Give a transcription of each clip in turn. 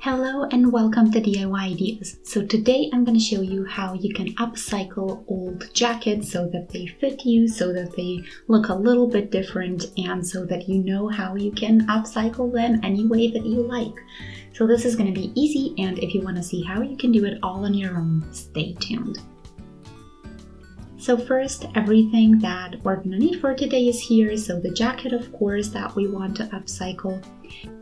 Hello and welcome to DIY Ideas. So today I'm going to show you how you can upcycle old jackets so that they fit you, so that they look a little bit different, and so that you know how you can upcycle them any way that you like. So this is going to be easy, and if you want to see how you can do it all on your own, stay tuned. So first, everything that we're going to need for today is here. So the jacket, of course, that we want to upcycle,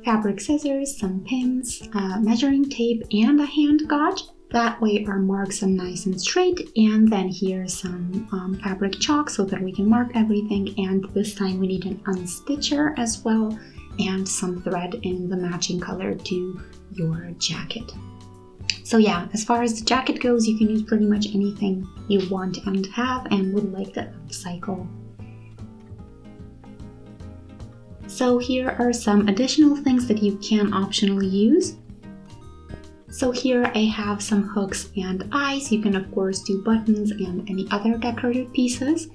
fabric scissors, some pins, measuring tape, and a hand gauge. That way our marks are nice and straight. And then here's some fabric chalk so that we can mark everything. And this time we need an unstitcher as well, and some thread in the matching color to your jacket. So yeah, as far as the jacket goes, you can use pretty much anything you want and have and would like to upcycle. So here are some additional things that you can optionally use. So here I have some hooks and eyes. You can of course do buttons and any other decorative pieces.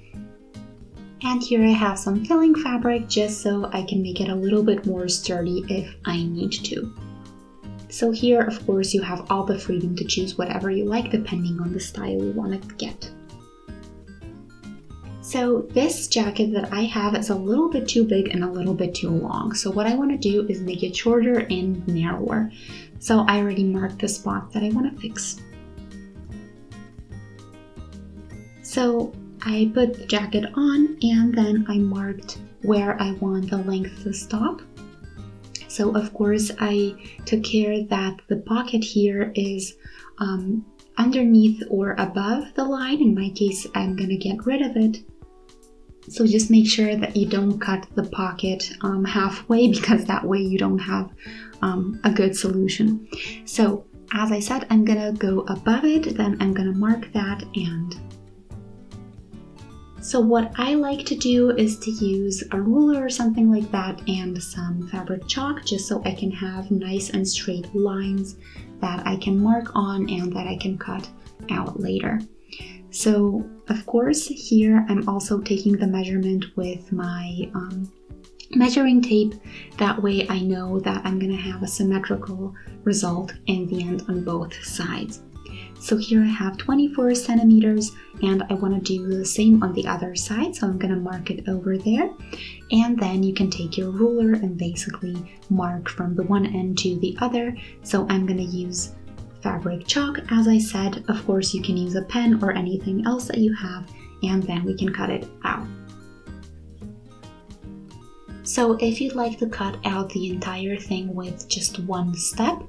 And here I have some filling fabric just so I can make it a little bit more sturdy if I need to. So here, of course, you have all the freedom to choose whatever you like depending on the style you want to get. So this jacket that I have is a little bit too big and a little bit too long. So what I want to do is make it shorter and narrower. So I already marked the spot that I want to fix. So I put the jacket on and then I marked where I want the length to stop. So of course I took care that the pocket here is underneath or above the line. In my case, I'm gonna get rid of it. So just make sure that you don't cut the pocket halfway, because that way you don't have a good solution. So as I said, I'm gonna go above it, then I'm gonna mark that. And so what I like to do is to use a ruler or something like that and some fabric chalk, just so I can have nice and straight lines that I can mark on and that I can cut out later. So of course here I'm also taking the measurement with my measuring tape. That way I know that I'm gonna have a symmetrical result in the end on both sides. So here I have 24 centimeters and I want to do the same on the other side. So I'm going to mark it over there. And then you can take your ruler and basically mark from the one end to the other. So I'm going to use fabric chalk, as I said. Of course, you can use a pen or anything else that you have, and then we can cut it out. So if you'd like to cut out the entire thing with just one step,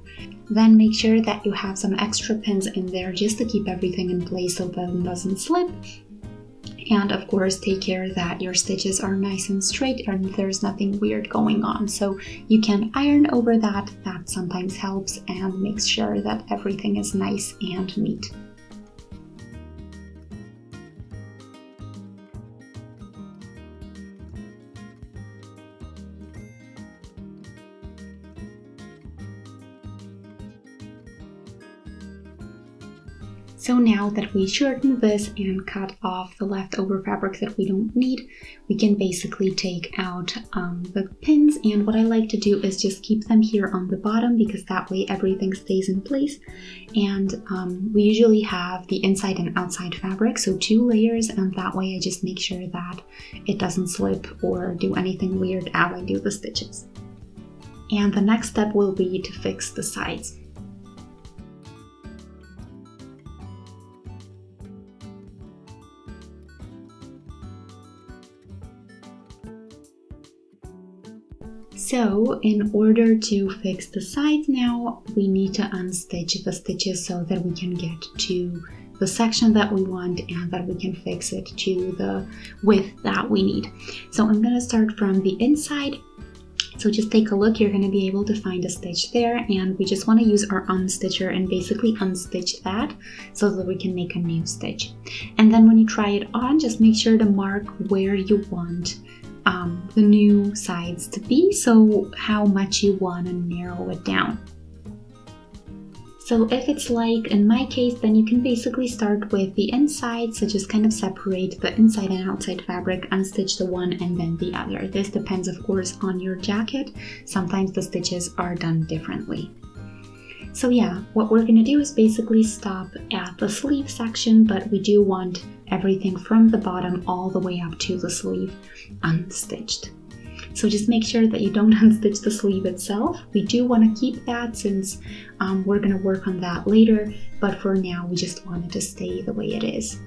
then make sure that you have some extra pins in there just to keep everything in place so that it doesn't slip. And of course, take care that your stitches are nice and straight and there's nothing weird going on. So you can iron over that. That sometimes helps and makes sure that everything is nice and neat. So now that we shortened this and cut off the leftover fabric that we don't need, we can basically take out the pins. And what I like to do is just keep them here on the bottom, because that way everything stays in place. And we usually have the inside and outside fabric, so 2 layers, and that way I just make sure that it doesn't slip or do anything weird as I do the stitches. And the next step will be to fix the sides. So in order to fix the sides now, we need to unstitch the stitches so that we can get to the section that we want and that we can fix it to the width that we need. So I'm going to start from the inside. So just take a look, you're going to be able to find a stitch there, and we just want to use our unstitcher and basically unstitch that so that we can make a new stitch. And then when you try it on, just make sure to mark where you want the new sides to be, so how much you want to narrow it down. So if it's like in my case, then you can basically start with the inside, so just kind of separate the inside and outside fabric, unstitch the one and then the other. This depends of course on your jacket. Sometimes the stitches are done differently. So yeah, what we're gonna do is basically stop at the sleeve section, but we do want everything from the bottom all the way up to the sleeve unstitched. So just make sure that you don't unstitch the sleeve itself. We do want to keep that since we're going to work on that later, but for now we just want it to stay the way it is.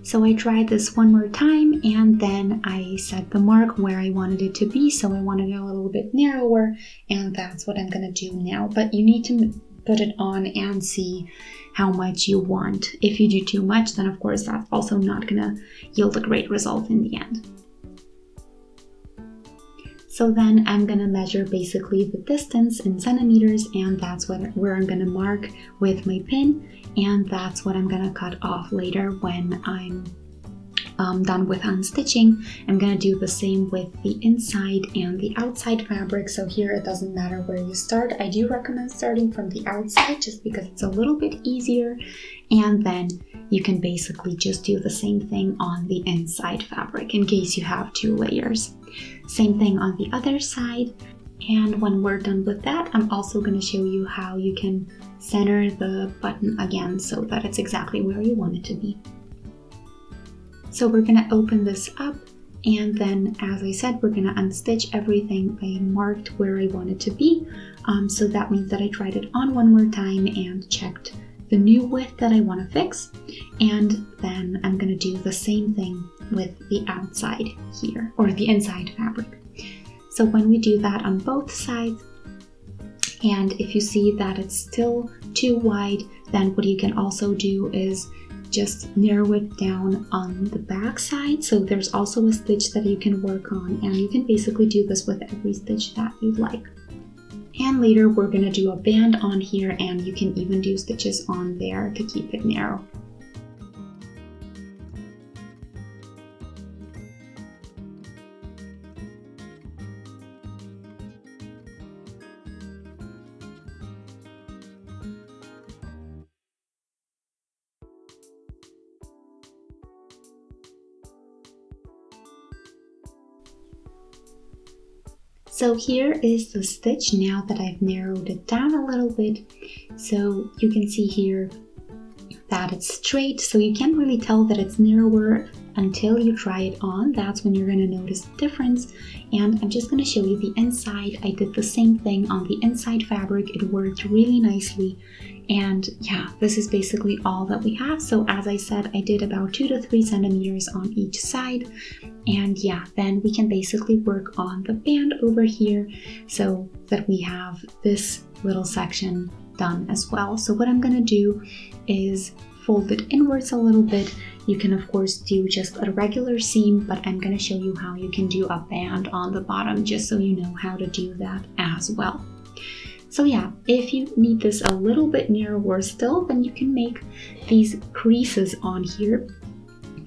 So I tried this one more time and then I set the mark where I wanted it to be. So I wanted it a little bit narrower, and that's what I'm going to do now. But you need to put it on and see how much you want. If you do too much, then of course that's also not going to yield a great result in the end. So then I'm gonna measure basically the distance in centimeters, and that's where I'm gonna mark with my pin, and that's what I'm gonna cut off later when I'm done with unstitching. I'm gonna do the same with the inside and the outside fabric. So here it doesn't matter where you start. I do recommend starting from the outside just because it's a little bit easier, and then you can basically just do the same thing on the inside fabric in case you have 2 layers. Same thing on the other side. And when we're done with that, I'm also going to show you how you can center the button again so that it's exactly where you want it to be. So we're going to open this up, and then as I said, we're going to unstitch everything I marked where I want it to be. So that means that I tried it on one more time and checked the new width that I want to fix, and then I'm going to do the same thing with the outside here, or the inside fabric. So when we do that on both sides, and if you see that it's still too wide, then what you can also do is just narrow it down on the back side. So there's also a stitch that you can work on, and you can basically do this with every stitch that you'd like. And later we're going to do a band on here, and you can even do stitches on there to keep it narrow. So here is the stitch now that I've narrowed it down a little bit. So you can see here that it's straight, so you can't really tell that it's narrower until you try it on. That's when you're going to notice the difference. And I'm just going to show you the inside. I did the same thing on the inside fabric. It worked really nicely. And yeah, this is basically all that we have. So as I said, I did about 2 to 3 centimeters on each side. And yeah, then we can basically work on the band over here so that we have this little section done as well. So what I'm going to do is fold it inwards a little bit. You can of course do just a regular seam, but I'm going to show you how you can do a band on the bottom just so you know how to do that as well. So yeah, if you need this a little bit narrower still, then you can make these creases on here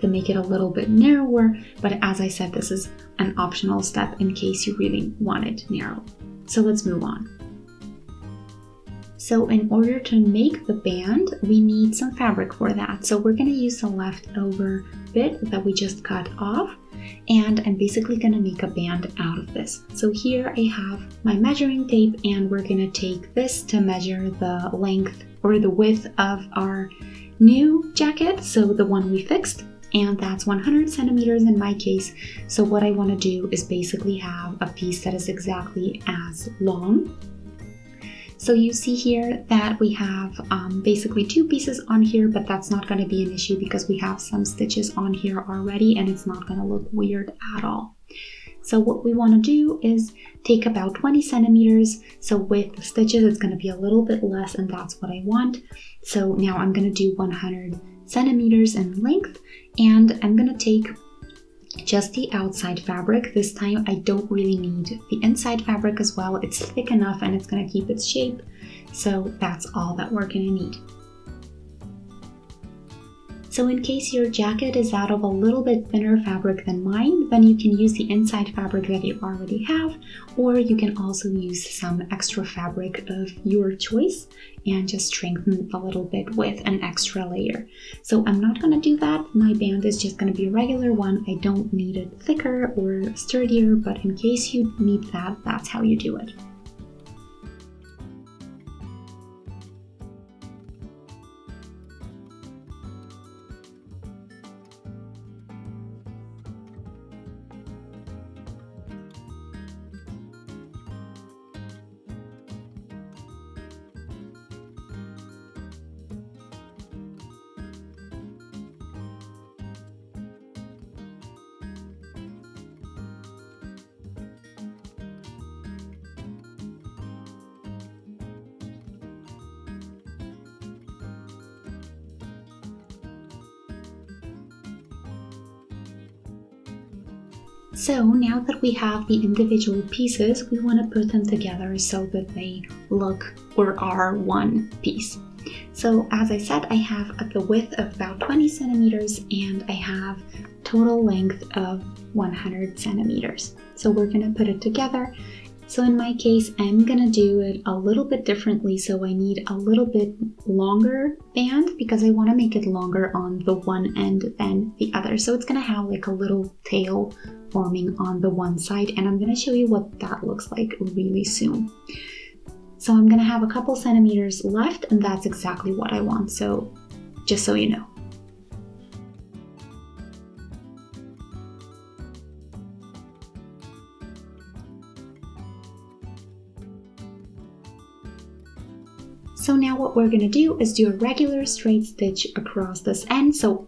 to make it a little bit narrower, but as I said, this is an optional step in case you really want it narrow. So let's move on. So in order to make the band, we need some fabric for that. So we're going to use the leftover bit that we just cut off, and I'm basically going to make a band out of this. So here I have my measuring tape, and we're going to take this to measure the length or the width of our new jacket, so the one we fixed, and that's 100 centimeters in my case. So what I want to do is basically have a piece that is exactly as long. So you see here that we have basically 2 pieces on here, but that's not going to be an issue because we have some stitches on here already and it's not going to look weird at all. So what we want to do is take about 20 centimeters. So with the stitches, it's going to be a little bit less, and that's what I want. So now I'm going to do 100 centimeters in length, and I'm going to take just the outside fabric. This time I don't really need the inside fabric as well. It's thick enough and it's going to keep its shape. So that's all that we're going to need. So in case your jacket is out of a little bit thinner fabric than mine, then you can use the inside fabric that you already have, or you can also use some extra fabric of your choice and just strengthen a little bit with an extra layer. So I'm not going to do that. My band is just going to be a regular one. I don't need it thicker or sturdier, but in case you need that, that's how you do it. So now that we have the individual pieces, we want to put them together so that they look or are one piece. So as I said, I have the width of about 20 centimeters and I have total length of 100 centimeters. So we're going to put it together. So in my case, I'm going to do it a little bit differently. So I need a little bit longer band because I want to make it longer on the one end than the other. So it's going to have like a little tail forming on the one side, and I'm going to show you what that looks like really soon. So I'm going to have a couple centimeters left, and that's exactly what I want. So just so you know. So now what we're going to do is do a regular straight stitch across this end. So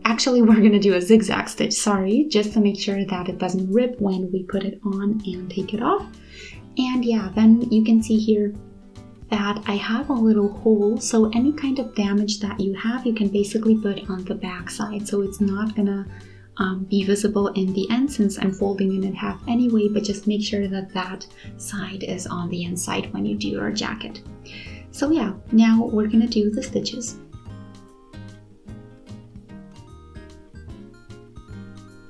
actually we're going to do a zigzag stitch, sorry, just to make sure that it doesn't rip when we put it on and take it off. And yeah, then you can see here that I have a little hole, so any kind of damage that you have, you can basically put on the back side. So it's not going to be visible in the end since I'm folding it in half anyway, but just make sure that that side is on the inside when you do your jacket. So yeah, now we're gonna do the stitches.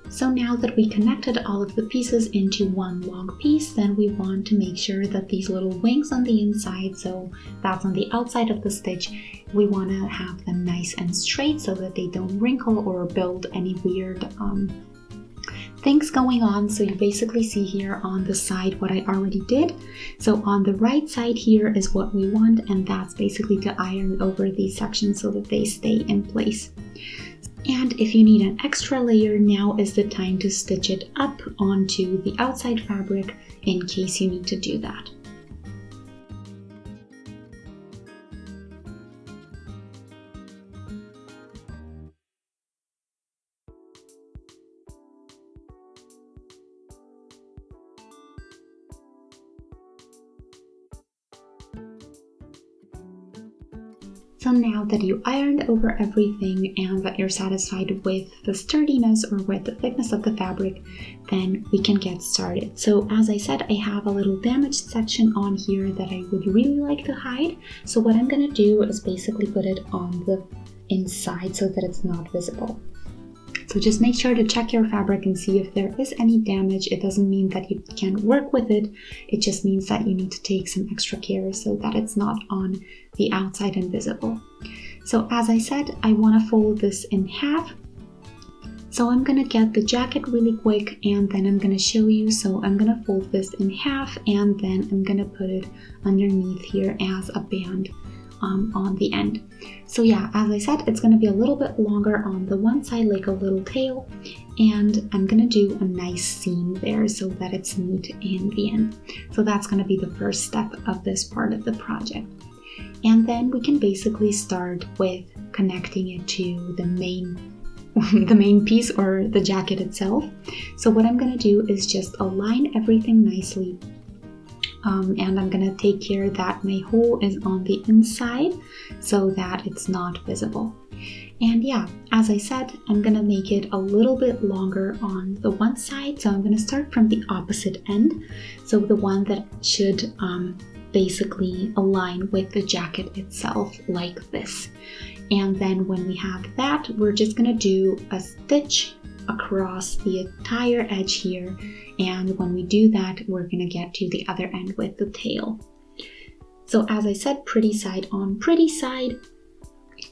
So now that we connected all of the pieces into one long piece, then we want to make sure that these little wings on the inside, so that's on the outside of the stitch, we want to have them nice and straight so that they don't wrinkle or build any weird things going on. So you basically see here on the side what I already did. So on the right side here is what we want, and that's basically to iron over these sections so that they stay in place. And if you need an extra layer, now is the time to stitch it up onto the outside fabric in case you need to do that. So now that you ironed over everything and that you're satisfied with the sturdiness or with the thickness of the fabric, then we can get started. So as I said, I have a little damaged section on here that I would really like to hide. So what I'm going to do is basically put it on the inside so that it's not visible. So just make sure to check your fabric and see if there is any damage. It doesn't mean that you can't work with it. It just means that you need to take some extra care so that it's not on the outside and visible. So as I said, I want to fold this in half. So I'm going to get the jacket really quick and then I'm going to show you. So I'm going to fold this in half and then I'm going to put it underneath here as a band on the end. So yeah, as I said, it's going to be a little bit longer on the one side, like a little tail, and I'm going to do a nice seam there so that it's neat in the end. So that's going to be the first step of this part of the project. And then we can basically start with connecting it to the main piece or the jacket itself. So what I'm going to do is just align everything nicely. And I'm going to take care that my hole is on the inside so that it's not visible. And yeah, as I said, I'm going to make it a little bit longer on the one side. So I'm going to start from the opposite end. So the one that should basically align with the jacket itself like this. And then when we have that, we're just going to do a stitch across the entire edge here, and when we do that, we're going to get to the other end with the tail. So as I said, pretty side on pretty side,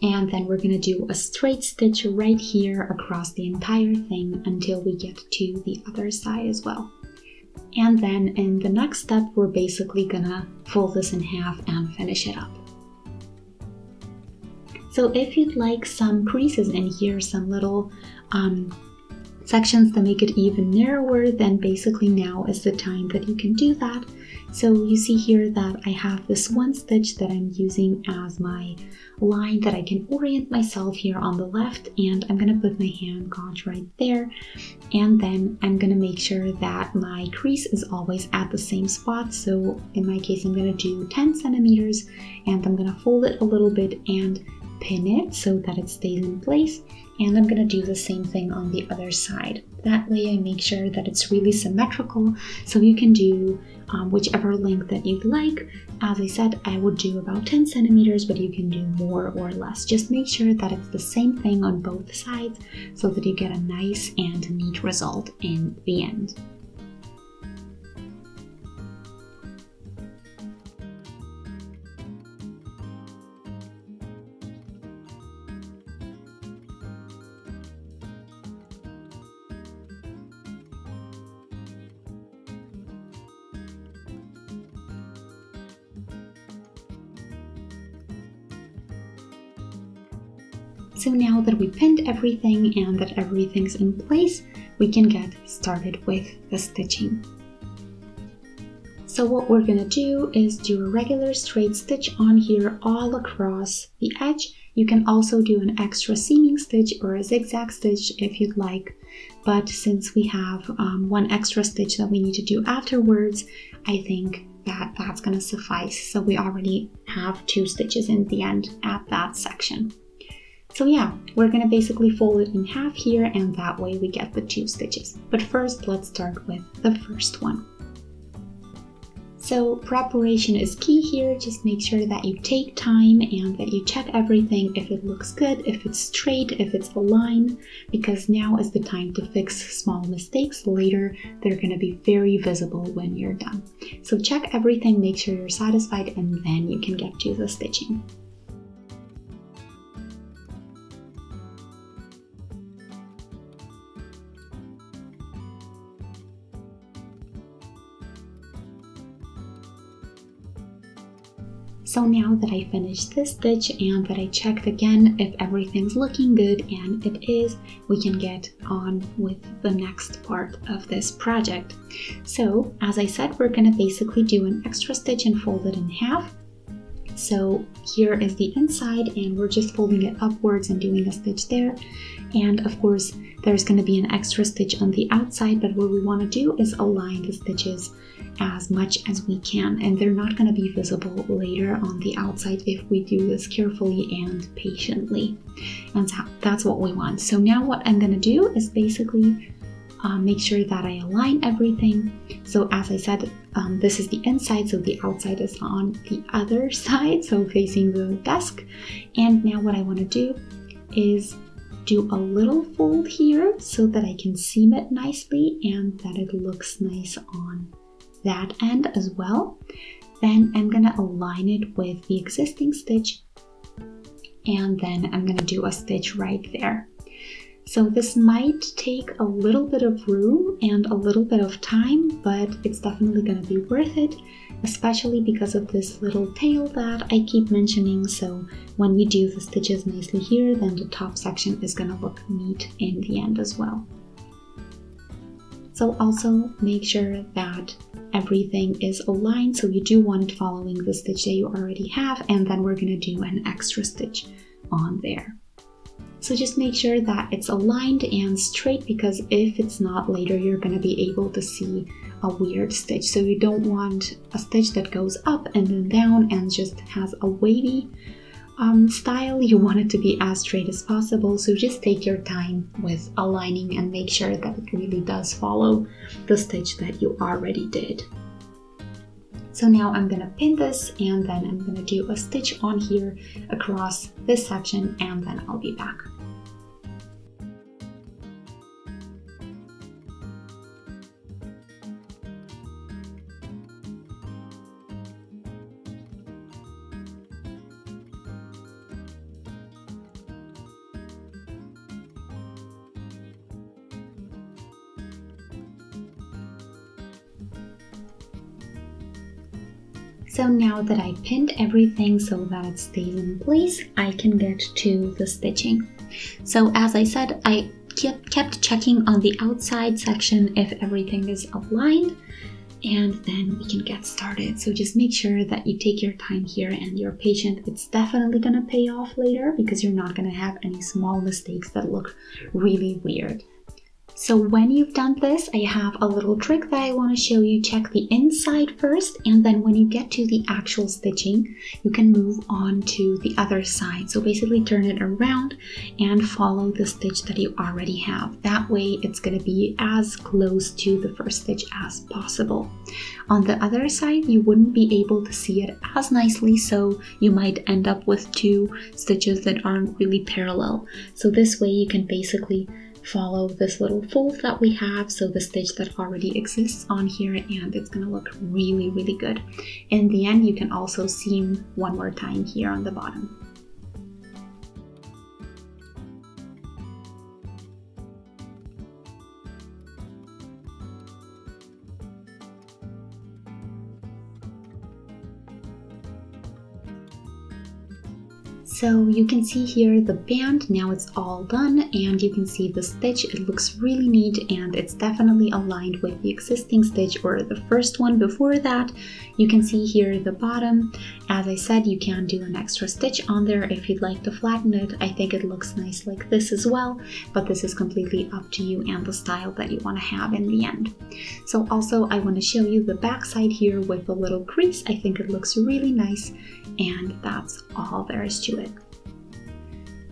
and then we're going to do a straight stitch right here across the entire thing until we get to the other side as well. And then in the next step, we're basically going to fold this in half and finish it up. So if you'd like some creases in here, some little sections to make it even narrower, then basically now is the time that you can do that. So you see here that I have this one stitch that I'm using as my line that I can orient myself here on the left, and I'm going to put my hand gauge right there, and then I'm going to make sure that my crease is always at the same spot. So in my case, I'm going to do 10 centimeters and I'm going to fold it a little bit and pin it so that it stays in place, and I'm gonna do the same thing on the other side. That way I make sure that it's really symmetrical, so you can do whichever length that you'd like. As I said, I would do about 10 centimeters, but you can do more or less. Just make sure that it's the same thing on both sides so that you get a nice and neat result in the end. So now that we pinned everything and that everything's in place, we can get started with the stitching. So what we're gonna do is do a regular straight stitch on here all across the edge. You can also do an extra seaming stitch or a zigzag stitch if you'd like, but since we have one extra stitch that we need to do afterwards, I think that that's gonna suffice. So we already have 2 stitches in the end at that section. So yeah, we're gonna basically fold it in half here, and that way we get the 2 stitches. But first, let's start with the first one. So preparation is key here. Just make sure that you take time and that you check everything, if it looks good, if it's straight, if it's aligned, because now is the time to fix small mistakes. Later, they're gonna be very visible when you're done. So check everything, make sure you're satisfied, and then you can get to the stitching. So now that I finished this stitch and that I checked again if everything's looking good, and it is, we can get on with the next part of this project. So as I said, we're gonna basically do an extra stitch and fold it in half. So here is the inside, and we're just folding it upwards and doing a stitch there. And of course, there's going to be an extra stitch on the outside, but what we want to do is align the stitches as much as we can, and they're not going to be visible later on the outside if we do this carefully and patiently. And that's what we want. So now what I'm going to do is basically make sure that I align everything. So as I said, this is the inside, so the outside is on the other side, so facing the desk. And now what I want to do is do a little fold here so that I can seam it nicely and that it looks nice on that end as well. Then I'm going to align it with the existing stitch, and then I'm going to do a stitch right there. So this might take a little bit of room and a little bit of time, but it's definitely going to be worth it, especially because of this little tail that I keep mentioning. So when we do the stitches nicely here, then the top section is going to look neat in the end as well. So also make sure that everything is aligned, so you do want it following the stitch that you already have, and then we're going to do an extra stitch on there. So just make sure that it's aligned and straight, because if it's not, later you're going to be able to see a weird stitch. So you don't want a stitch that goes up and then down and just has a wavy style. You want it to be as straight as possible. So just take your time with aligning and make sure that it really does follow the stitch that you already did. So now I'm going to pin this, and then I'm going to do a stitch on here across this section, and then I'll be back. So now that I pinned everything so that it stays in place, I can get to the stitching. So as I said, I kept checking on the outside section if everything is aligned, and then we can get started. So just make sure that you take your time here and you're patient. It's definitely gonna pay off later because you're not gonna have any small mistakes that look really weird. So when you've done this, I have a little trick that I want to show you. Check the inside first, and then when you get to the actual stitching, you can move on to the other side. So basically turn it around and follow the stitch that you already have. That way it's going to be as close to the first stitch as possible. On the other side, you wouldn't be able to see it as nicely, so you might end up with two stitches that aren't really parallel. So this way you can basically follow this little fold that we have, so the stitch that already exists on here, and it's going to look really, really good. In the end, you can also seam one more time here on the bottom. So you can see here the band, now it's all done, and you can see the stitch. It looks really neat, and it's definitely aligned with the existing stitch or the first one before that. You can see here the bottom. As I said, you can do an extra stitch on there if you'd like to flatten it. I think it looks nice like this as well, but this is completely up to you and the style that you want to have in the end. So also I want to show you the back side here with a little crease. I think it looks really nice, and that's all there is to it.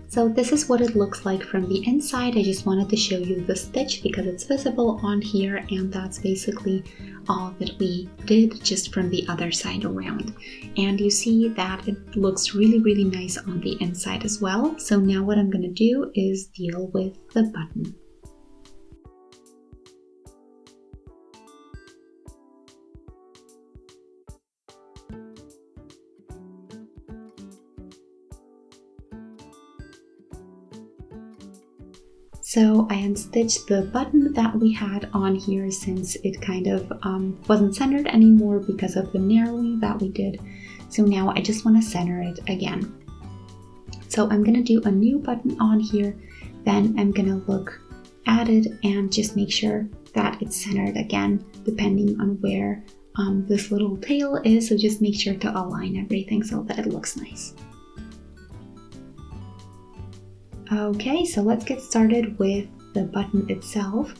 So this is what it looks like from the inside. I just wanted to show you the stitch because it's visible on here, and that's basically all that we did just from the other side around. And you see that it looks really, really nice on the inside as well. So now what I'm going to do is deal with the button. So I unstitched the button that we had on here since it kind of wasn't centered anymore because of the narrowing that we did. So now I just want to center it again. So I'm going to do a new button on here, then I'm going to look at it and just make sure that it's centered again, depending on where this little tail is. So just make sure to align everything so that it looks nice. Okay, so let's get started with the button itself.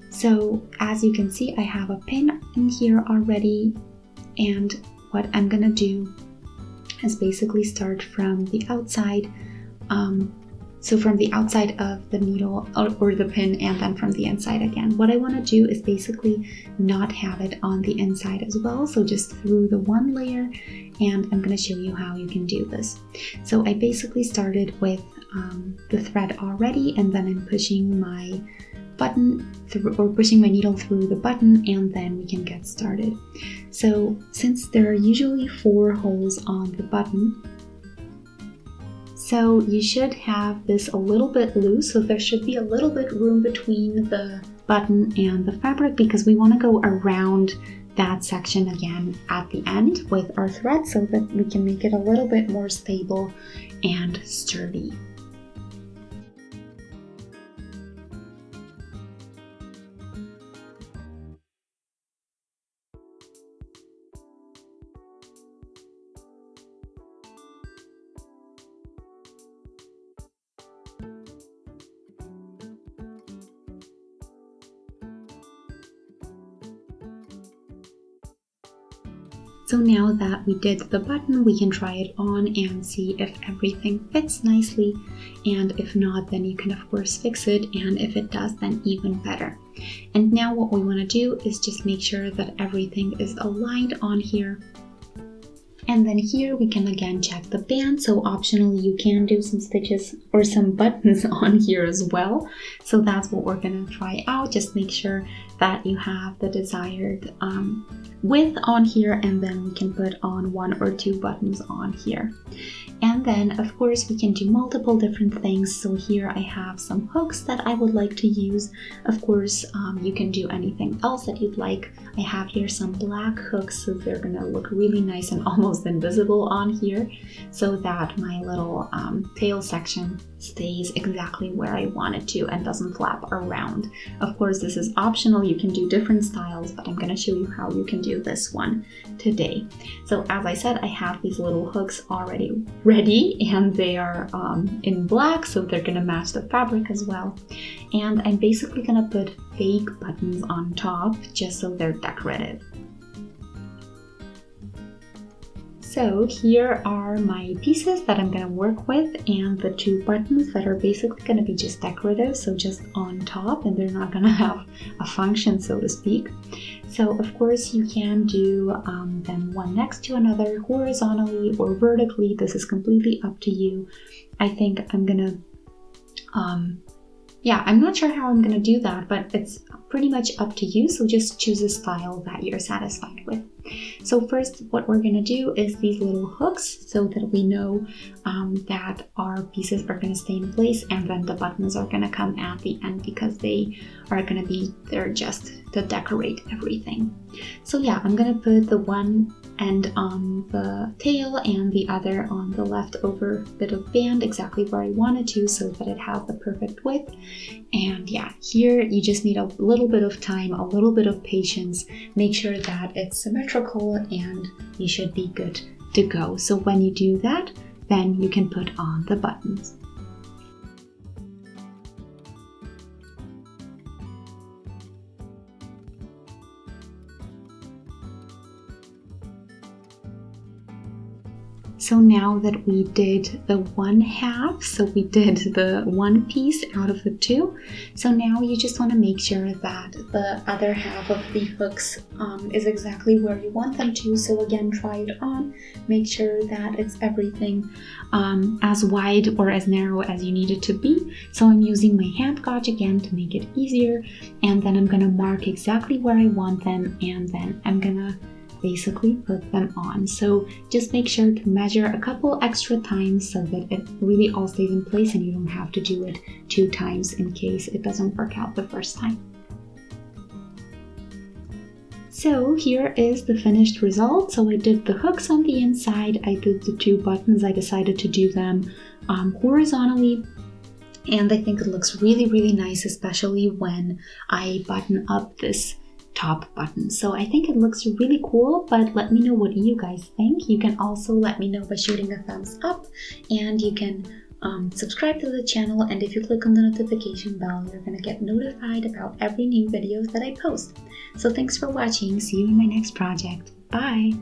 So as you can see, I have a pin in here already, and what I'm gonna do is basically start from the outside. So from the outside of the needle or the pin, and then from the inside again. What I want to do is basically not have it on the inside as well, so just through the one layer, and I'm going to show you how you can do this. So I basically started with the thread already, and then I'm pushing my button through, or pushing my needle through the button, and then we can get started. So since there are usually 4 holes on the button, so you should have this a little bit loose, so there should be a little bit room between the button and the fabric, because we want to go around that section again at the end with our thread so that we can make it a little bit more stable and sturdy. So now that we did the button, we can try it on and see if everything fits nicely, and if not, then you can of course fix it, and if it does, then even better. And now what we want to do is just make sure that everything is aligned on here. And then here we can again check the band, so optionally you can do some stitches or some buttons on here as well. So that's what we're gonna try out. Just make sure that you have the desired width on here, and then we can put on 1 or 2 buttons on here. And then of course we can do multiple different things. So here I have some hooks that I would like to use. Of course you can do anything else that you'd like. I have here some black hooks, so they're gonna look really nice and almost invisible on here, so that my little tail section stays exactly where I want it to and doesn't flap around. Of course this is optional, you can do different styles, but I'm going to show you how you can do this one today. So as I said, I have these little hooks already ready, and they are in black, so they're going to match the fabric as well. And I'm basically going to put fake buttons on top just so they're decorative. So here are my pieces that I'm going to work with, and the 2 buttons that are basically going to be just decorative, so just on top, and they're not going to have a function, so to speak. So of course you can do them one next to another, horizontally or vertically. This is completely up to you. I think I'm gonna I'm not sure how I'm gonna do that, but it's pretty much up to you, so just choose a style that you're satisfied with. So first, what we're gonna do is these little hooks, so that we know that our pieces are gonna stay in place, and then the buttons are gonna come at the end because they are gonna be there just to decorate everything. So yeah, I'm gonna put the one end on the tail and the other on the leftover bit of band exactly where I wanted to, so that it has the perfect width. And yeah, here you just need a little bit of time, a little bit of patience. Make sure that it's symmetrical, and you should be good to go. So when you do that, then you can put on the buttons. So now that we did the 1/2, so we did the 1 piece out of the 2, so now you just want to make sure that the other half of the hooks is exactly where you want them to. So again, try it on, make sure that it's everything as wide or as narrow as you need it to be. So I'm using my hand gauge again to make it easier, and then I'm going to mark exactly where I want them, and then I'm going to basically put them on. So just make sure to measure a couple extra times so that it really all stays in place, and you don't have to do it 2 times in case it doesn't work out the first time. So here is the finished result. So I did the hooks on the inside, I did the 2 buttons, I decided to do them horizontally, and I think it looks really, really nice, especially when I button up this top button. So I think it looks really cool, but let me know what you guys think. You can also let me know by shooting a thumbs up, and you can subscribe to the channel, and if you click on the notification bell, you're gonna get notified about every new video that I post. So thanks for watching. See you in my next project. Bye!